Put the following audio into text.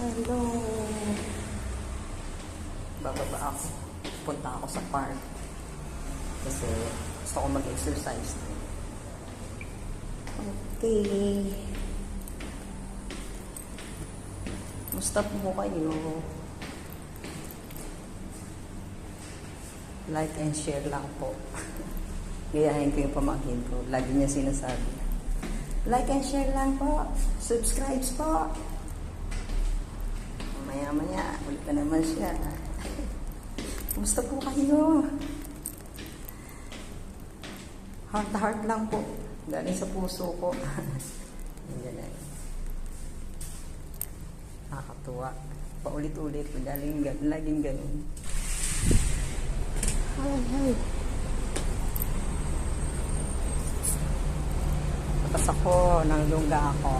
Hello. Bababa ako. Punta ako sa park. Kasi gusto ko mag-exercise. Okay. Musta po kayo? Like and share lang po. Gayahin ko yung pamangkin ko. Lagi niya sinasabi. Like and share lang po. Subscribe po. Maya-maya, ulit na naman siya. Kumusta po kayo? Heart lang po. Galing sa puso ko. Yan na. Nakakatuwa. Paulit-ulit. Laging ganun. Ay. Tapos ako, nang lungga ako.